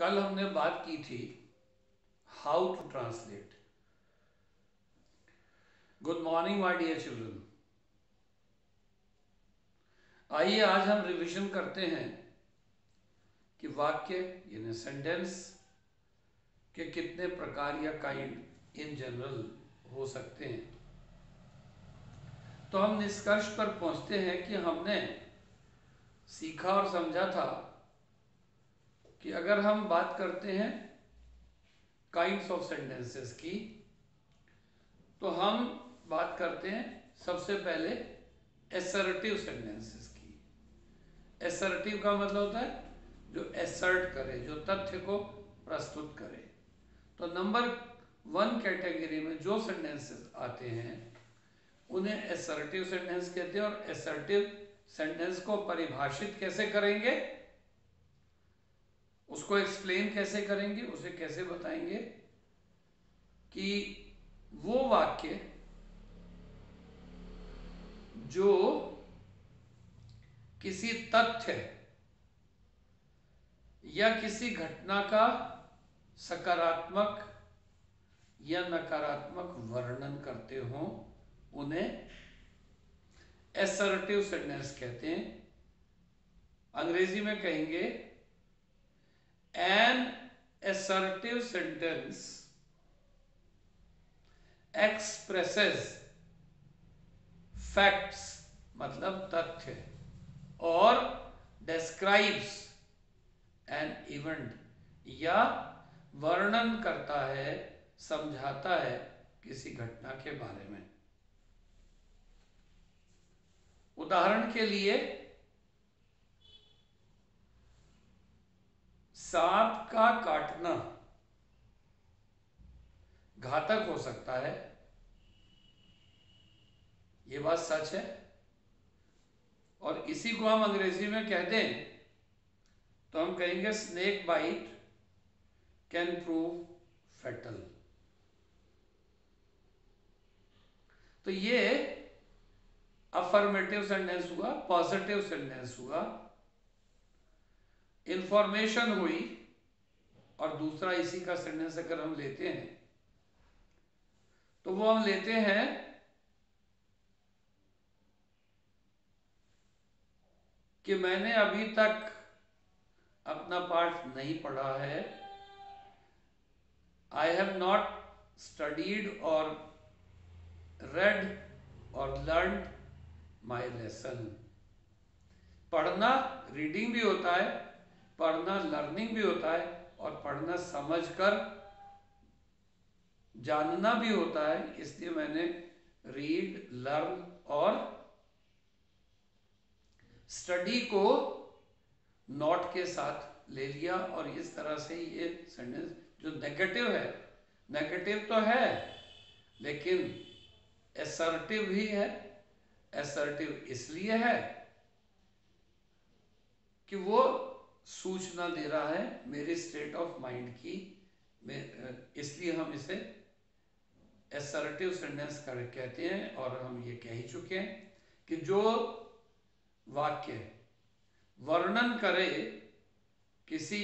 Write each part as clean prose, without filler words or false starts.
कल हमने बात की थी how to translate. Good morning my dear children. आइए आज हम रिवीजन करते हैं कि वाक्य यानी सेंटेंस के कितने प्रकार या काइंड इन जनरल हो सकते हैं। तो हम निष्कर्ष पर पहुंचते हैं कि हमने सीखा और समझा था कि अगर हम बात करते हैं काइंड्स ऑफ सेंटेंसेस की, तो हम बात करते हैं सबसे पहले एसर्टिव सेंटेंसेस की। एसर्टिव का मतलब होता है जो एसर्ट करे, जो तथ्य को प्रस्तुत करे। तो नंबर 1 कैटेगरी में जो सेंटेंसेस आते हैं उन्हें एसर्टिव सेंटेंस कहते हैं। और एसर्टिव सेंटेंस को परिभाषित कैसे करेंगे, उसको एक्सप्लेन कैसे करेंगे, उसे कैसे बताएंगे कि वो वाक्य जो किसी तथ्य या किसी घटना का सकारात्मक या नकारात्मक वर्णन करते हों उन्हें एसर्टिव सेंटेंस कहते हैं। अंग्रेजी में कहेंगे an assertive sentence expresses facts मतलब तथ्य और डिस्क्राइब्स एन इवेंट या वर्णन करता है, समझाता है किसी घटना के बारे में। उदाहरण के लिए सांप का काटना घातक हो सकता है, ये बात सच है। और इसी को हम अंग्रेजी में कह दें तो हम कहेंगे snake bite can prove fatal. तो ये अफर्मेटिव सेंटेंस हुआ, पॉजिटिव सेंटेंस हुआ, इंफॉर्मेशन हुई। और दूसरा इसी का सेंटेंस अगर हम लेते हैं तो वो हम लेते हैं कि मैंने अभी तक अपना पाठ नहीं पढ़ा है। आई हैव नॉट स्टडीड और रेड और लर्न माई लेसन। पढ़ना रीडिंग भी होता है, पढ़ना लर्निंग भी होता है, और पढ़ना समझकर जानना भी होता है। इसलिए मैंने रीड, लर्न और स्टडी को नॉट के साथ ले लिया। और इस तरह से ये सेंटेंस जो नेगेटिव है, नेगेटिव तो है लेकिन एसर्टिव भी है। एसर्टिव इसलिए है कि वो सूचना दे रहा है मेरे स्टेट ऑफ माइंड की, इसलिए हम इसे एसर्टिव सेंटेंस कहते हैं। और हम ये कह ही चुके हैं कि जो वाक्य वर्णन करे किसी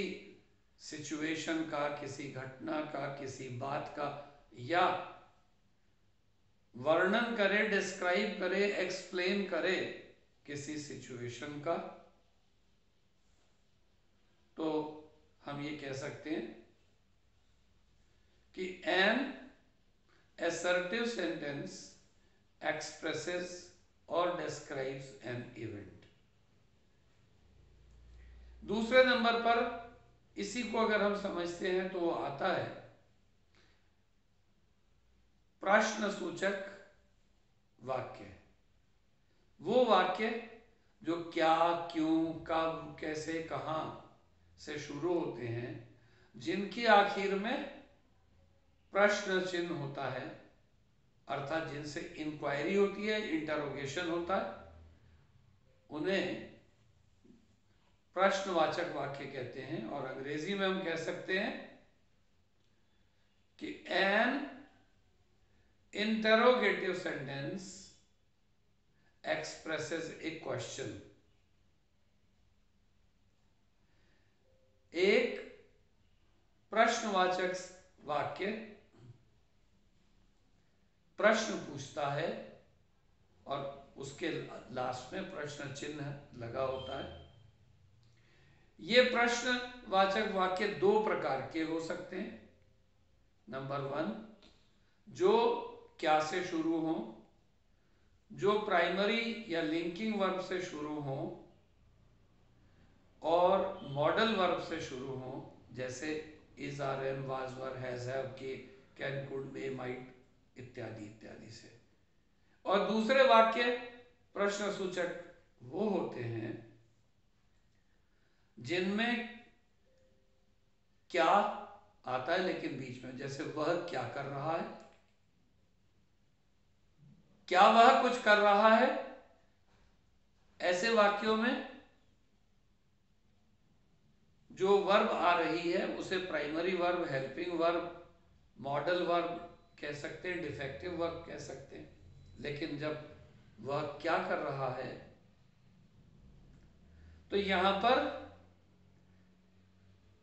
सिचुएशन का, किसी घटना का, किसी बात का, या वर्णन करे, डिस्क्राइब करे, एक्सप्लेन करे किसी सिचुएशन का, तो हम ये कह सकते हैं कि an assertive sentence expresses or describes an event। दूसरे नंबर पर इसी को अगर हम समझते हैं तो वो आता है प्रश्नसूचक वाक्य। वो वाक्य जो क्या, क्यों, कब, कैसे, कहां से शुरू होते हैं, जिनकी आखिर में प्रश्न चिन्ह होता है, अर्थात जिनसे इंक्वायरी होती है, इंटरोगेशन होता है, उन्हें प्रश्नवाचक वाक्य कहते हैं। और अंग्रेजी में हम कह सकते हैं कि एन इंटरोगेटिव सेंटेंस एक्सप्रेसेस ए क्वेश्चन। एक प्रश्नवाचक वाक्य प्रश्न पूछता है और उसके लास्ट में प्रश्न चिन्ह लगा होता है। ये प्रश्नवाचक वाक्य दो प्रकार के हो सकते हैं। नंबर 1, जो क्या से शुरू हो, जो प्राइमरी या लिंकिंग वर्ब से शुरू हो और मॉडल वर्ब से शुरू हो, जैसे is, are, am, was, were, has, have, के, कैन, कुड, मे, माइट इत्यादि इत्यादि से। और दूसरे वाक्य प्रश्नसूचक वो होते हैं जिनमें क्या आता है लेकिन बीच में, जैसे वह क्या कर रहा है, क्या वह कुछ कर रहा है। ऐसे वाक्यों में जो वर्ब आ रही है उसे primary verb, helping verb, modal verb कह सकते हैं, डिफेक्टिव वर्ब कह सकते हैं। लेकिन जब वह क्या कर रहा है तो यहां पर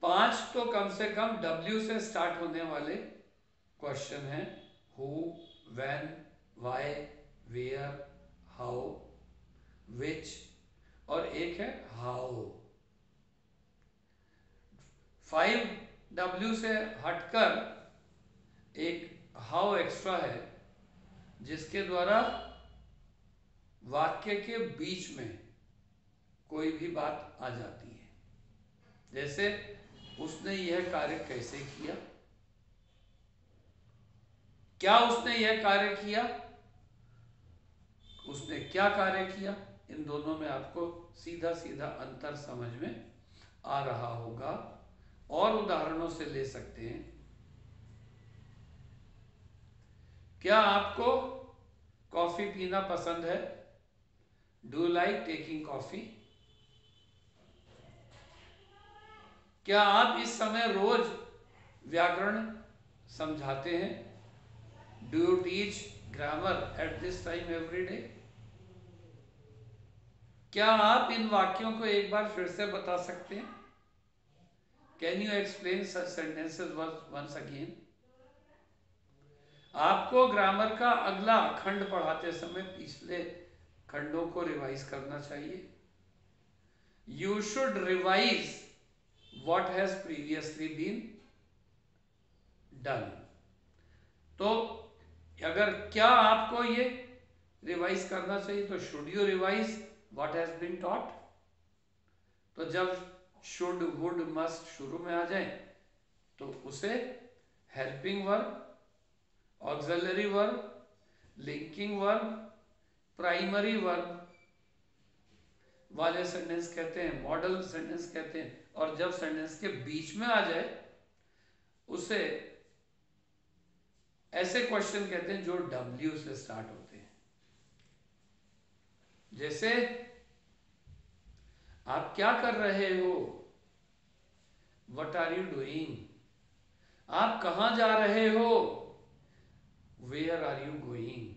5 तो कम से कम W से स्टार्ट होने वाले क्वेश्चन हैं। Who, when, why, where, how, which और एक है हाउ। 5W से हटकर एक हाउ एक्स्ट्रा है जिसके द्वारा वाक्य के बीच में कोई भी बात आ जाती है। जैसे उसने यह कार्य कैसे किया, क्या उसने यह कार्य किया, उसने क्या कार्य किया। इन दोनों में आपको सीधा सीधा अंतर समझ में आ रहा होगा और उदाहरणों से ले सकते हैं। क्या आपको कॉफी पीना पसंद है? Do you like taking coffee? क्या आप इस समय रोज व्याकरण समझाते हैं? Do you teach grammar at this time every day? क्या आप इन वाक्यों को एक बार फिर से बता सकते हैं? Can you explain such sentences once again? आपको ग्रामर का अगला खंड पढ़ाते समय पिछले खंडों को रिवाइज करना चाहिए। You should revise what has previously been done। तो अगर क्या आपको ये रिवाइज करना चाहिए तो should you revise what has been taught। तो जब should, would, must शुरू में आ जाए तो उसे helping verb, auxiliary verb, linking verb, primary verb वाले सेंटेंस कहते हैं, मॉडल सेंटेंस कहते हैं। और जब सेंटेंस के बीच में आ जाए उसे ऐसे क्वेश्चन कहते हैं जो W से स्टार्ट होते हैं। जैसे आप क्या कर रहे हो? What are you doing? आप कहां जा रहे हो? Where are you going?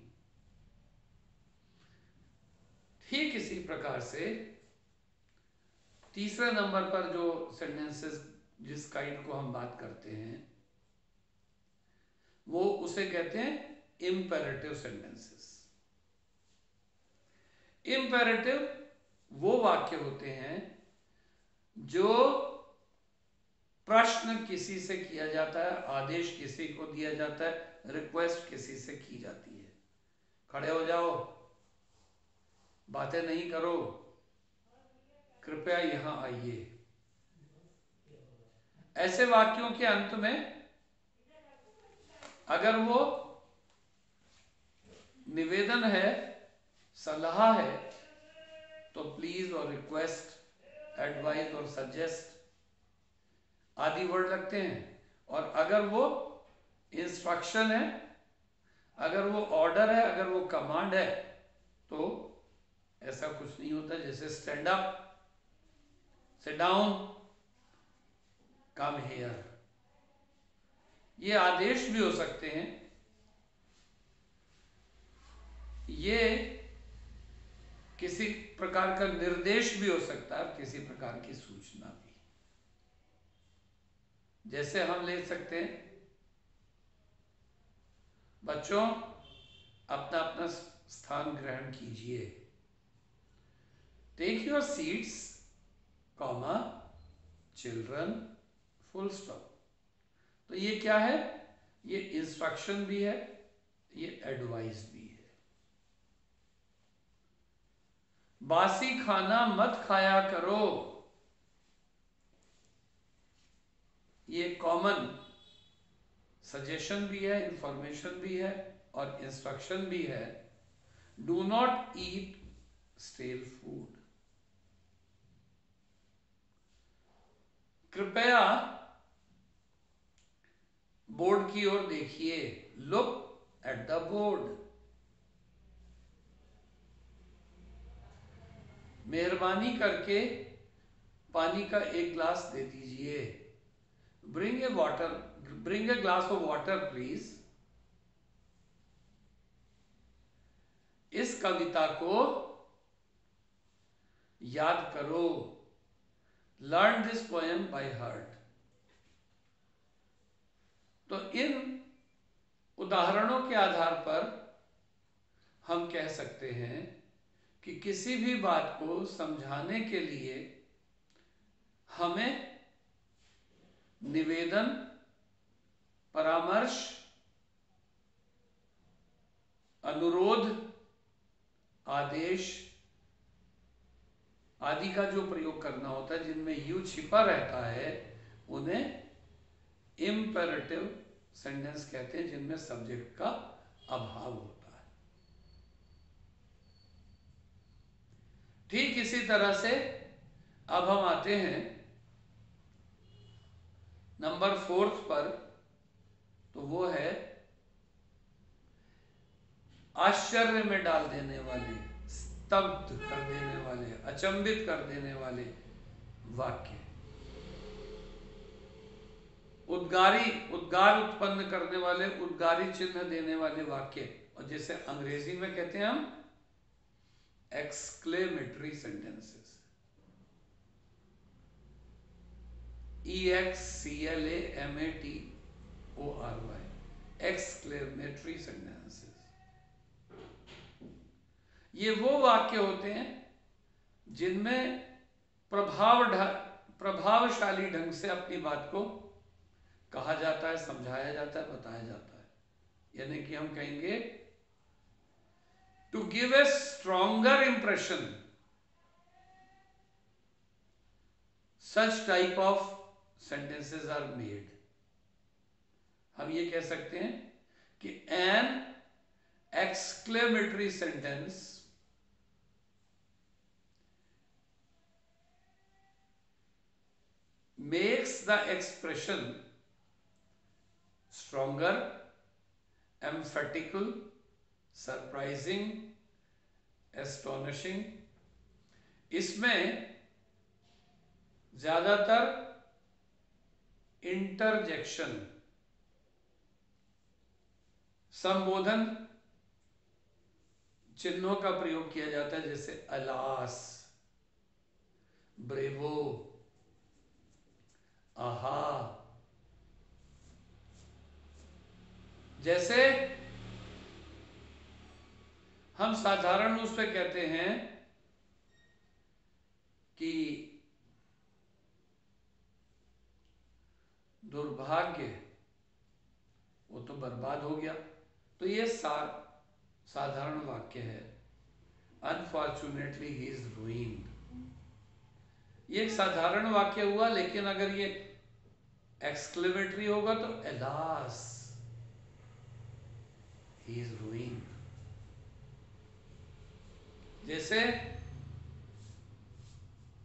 ठीक इसी प्रकार से तीसरे नंबर पर जो सेंटेंसेस जिस काइंड को हम बात करते हैं वो उसे कहते हैं इंपेरेटिव सेंटेंसेस। इंपेरेटिव वो वाक्य होते हैं जो प्रश्न किसी से किया जाता है, आदेश किसी को दिया जाता है, रिक्वेस्ट किसी से की जाती है। खड़े हो जाओ, बातें नहीं करो, कृपया यहां आइए। ऐसे वाक्यों के अंत में अगर वो निवेदन है, सलाह है, तो प्लीज और रिक्वेस्ट, एडवाइस और सजेस्ट आदि वर्ड लगते हैं। और अगर वो इंस्ट्रक्शन है, अगर वो ऑर्डर है, अगर वो कमांड है तो ऐसा कुछ नहीं होता। जैसे stand up, sit down, come here, ये आदेश भी हो सकते हैं। ये किसी प्रकार का निर्देश भी हो सकता है, किसी प्रकार की सूचना भी। जैसे हम ले सकते हैं, बच्चों अपना अपना स्थान ग्रहण कीजिए। Take your seats, comma, children, full stop. तो ये क्या है? ये इंस्ट्रक्शन भी है, ये एडवाइस भी है। बासी खाना मत खाया करो, ये कॉमन सजेशन भी है, इंफॉर्मेशन भी है और इंस्ट्रक्शन भी है। Do not eat stele food. कृपया बोर्ड की ओर देखिए, लुक एट द बोर्ड। मेहरबानी करके पानी का एक ग्लास दे दीजिए। Bring a glass of water please. इस कविता को याद करो। Learn this poem by heart. तो इन उदाहरणों के आधार पर हम कह सकते हैं कि किसी भी बात को समझाने के लिए हमें निवेदन, परामर्श, अनुरोध, आदेश आदि का जो प्रयोग करना होता है, जिनमें यू छिपा रहता है, उन्हें इम्पेरेटिव सेंटेंस कहते हैं, जिनमें सब्जेक्ट का अभाव होता है। ठीक इसी तरह से अब हम आते हैं नंबर 4 पर। तो वो है आश्चर्य में डाल देने वाले, स्तब्ध कर देने वाले, अचंभित कर देने वाले वाक्य, उद्गार उत्पन्न करने वाले, उद्गारी चिन्ह देने वाले वाक्य, और जिसे अंग्रेजी में कहते हैं हम exclamatory sentences. EXCLAMATORY, exclamatory sentences. ये वो वाक्य होते हैं जिनमें प्रभावशाली ढंग से अपनी बात को कहा जाता है, समझाया जाता है, बताया जाता है। यानी कि हम कहेंगे to give a stronger impression, such type of sentences are made. हम ये कह सकते हैं कि an exclamatory sentence makes the expression stronger, emphatical, surprising, astonishing। इसमें ज्यादातर इंटरजेक्शन, संबोधन चिन्हों का प्रयोग किया जाता है, जैसे अलास, ब्रेवो, आहा। जैसे हम साधारण रूप से कहते हैं कि दुर्भाग्य, वो तो बर्बाद हो गया, तो ये साधारण वाक्य है। अनफॉर्चुनेटली ही इज रूइंड, ये एक साधारण वाक्य हुआ। लेकिन अगर ये एक्सक्लेमेटरी होगा तो अलास, ही इज रूइंड। जैसे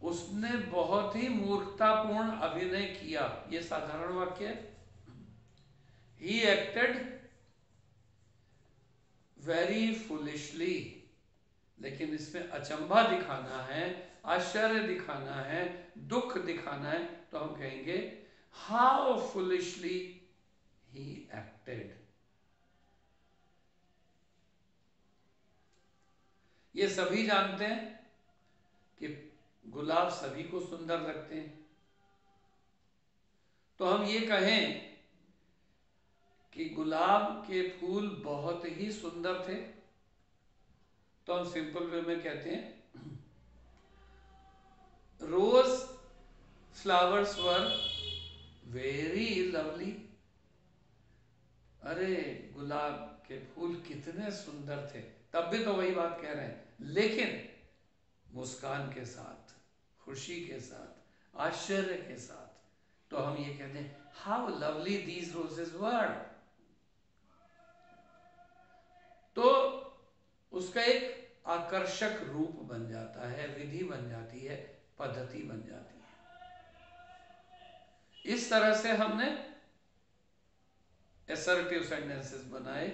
उसने बहुत ही मूर्खतापूर्ण अभिनय किया, ये साधारण वाक्य है। ही एक्टेड वेरी फुलिशली, लेकिन इसमें अचंभा दिखाना है, आश्चर्य दिखाना है, दुख दिखाना है, तो हम कहेंगे हाउ फुलिशली ही एक्टेड। ये सभी जानते हैं कि गुलाब सभी को सुंदर लगते हैं। तो हम ये कहें कि गुलाब के फूल बहुत ही सुंदर थे, तो हम सिंपल वे में कहते हैं रोज फ्लावर्स वर वेरी लवली। अरे गुलाब के फूल कितने सुंदर थे, तब भी तो वही बात कह रहे हैं, लेकिन मुस्कान के साथ, खुशी के साथ, आश्चर्य के साथ। तो हम ये कहते हैं हाउ लवली दीज रोजेस वर। तो उसका एक आकर्षक रूप बन जाता है, विधि बन जाती है, पद्धति बन जाती है। इस तरह से हमने असर्टिव सेंटेंसेस बनाए,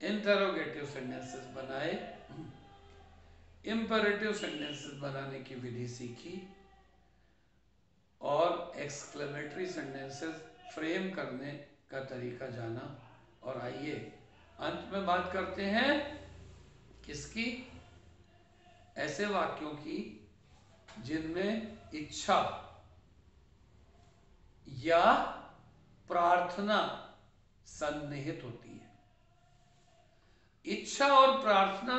इंटरोगेटिव सेंटेंसेस बनाए, इंपेरेटिव सेंटेंसेस बनाने की विधि सीखी और एक्सक्लेमेटरी सेंटेंसेस फ्रेम करने का तरीका जाना। और आइए अंत में बात करते हैं किसकी? ऐसे वाक्यों की जिनमें इच्छा या प्रार्थना सन्निहित होती है। इच्छा और प्रार्थना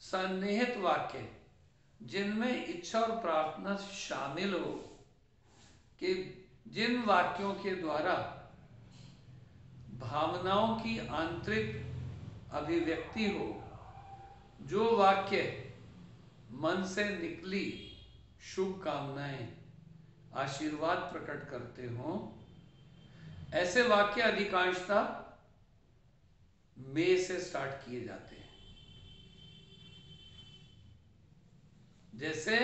सन्निहित वाक्य, जिनमें इच्छा और प्रार्थना शामिल हो, कि जिन वाक्यों के द्वारा भावनाओं की आंतरिक अभिव्यक्ति हो, जो वाक्य मन से निकली शुभकामनाएं, आशीर्वाद प्रकट करते हों, ऐसे वाक्य अधिकांशतः मे से स्टार्ट किए जाते हैं। जैसे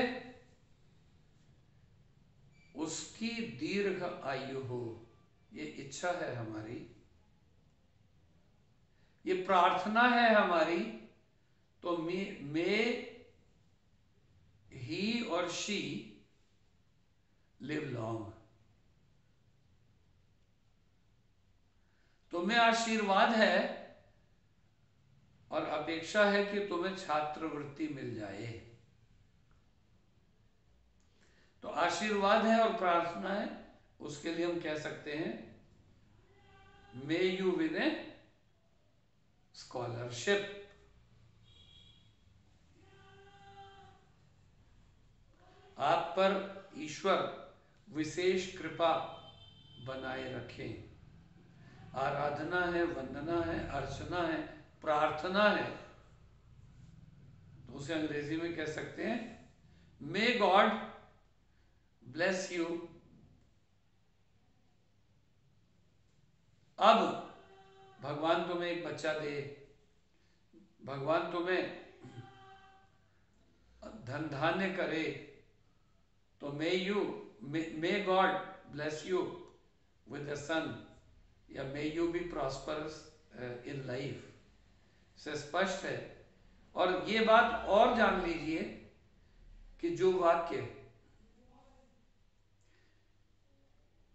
उसकी दीर्घ आयु हो, ये इच्छा है हमारी, ये प्रार्थना है हमारी। तो मे ही और शी लिव लॉन्ग। तुम्हें आशीर्वाद है और अपेक्षा है कि तुम्हें छात्रवृत्ति मिल जाए। तो आशीर्वाद है और प्रार्थना है, उसके लिए हम कह सकते हैं may you win A scholarship. आप पर ईश्वर विशेष कृपा बनाए रखें। आराधना है, वंदना है, अर्चना है, प्रार्थना है, तो उसे अंग्रेजी में कह सकते हैं मे गॉड ब्लेस यू। अब भगवान तुम्हें एक बच्चा दे, भगवान तुम्हें धन धान्य करे, तो may God bless you with a son, या may you be prosperous in life, से स्पष्ट है। और ये बात और जान लीजिए कि जो वाक्य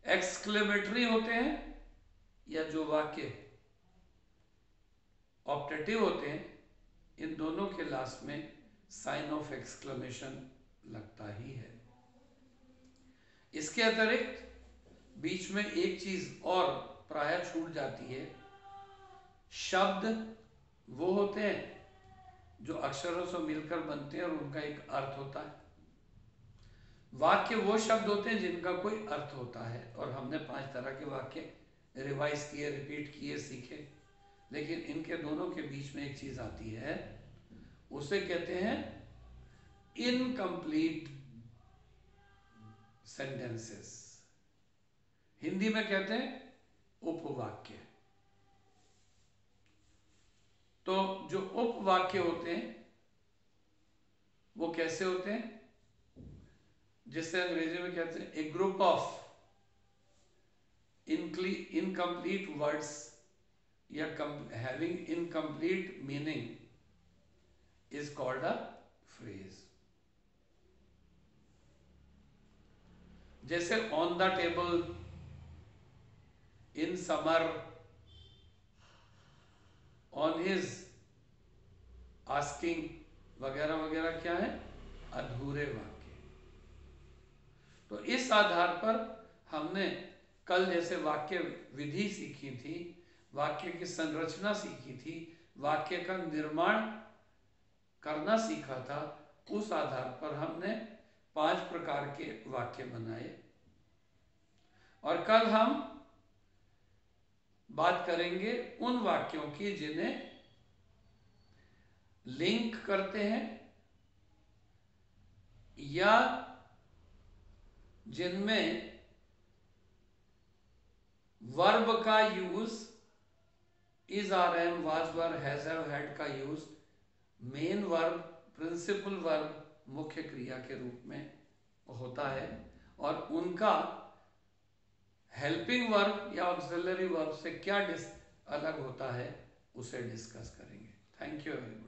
एक्सक्लेमेटरी होते हैं या जो वाक्य ऑप्टेटिव होते हैं, इन दोनों के लास्ट में साइन ऑफ एक्सक्लेमेशन लगता ही है। इसके अतिरिक्त बीच में एक चीज और प्रायः छूट जाती है। शब्द वो होते हैं जो अक्षरों से मिलकर बनते हैं और उनका एक अर्थ होता है। वाक्य वो शब्द होते हैं जिनका कोई अर्थ होता है। और हमने 5 तरह के वाक्य रिवाइज किए, रिपीट किए, सीखे। लेकिन इनके दोनों के बीच में एक चीज आती है, उसे कहते हैं इनकम्प्लीट सेंटेंसेस। हिंदी में कहते हैं उपवाक्य। तो जो उपवाक्य होते हैं वो कैसे होते हैं? जिससे अंग्रेजी में कहते हैं a group of incomplete words या having incomplete meaning is called a phrase. जैसे on the table, in summer, on his asking, वगैरह वगैरह क्या है? अधूरे वाक्य। तो इस आधार पर हमने कल जैसे वाक्य विधि सीखी थी, वाक्य की संरचना सीखी थी, वाक्य का निर्माण करना सीखा था, उस आधार पर हमने 5 प्रकार के वाक्य बनाए। और कल हम बात करेंगे उन वाक्यों की जिन्हें लिंक करते हैं या जिनमें वर्ब का use is, are, am, was, were, has, have, had का use main verb, principal verb, मुख्य क्रिया के रूप में होता है, और उनका हेल्पिंग वर्ब या ऑक्सिलरी वर्ब से क्या अलग होता है उसे डिस्कस करेंगे। Thank you very much.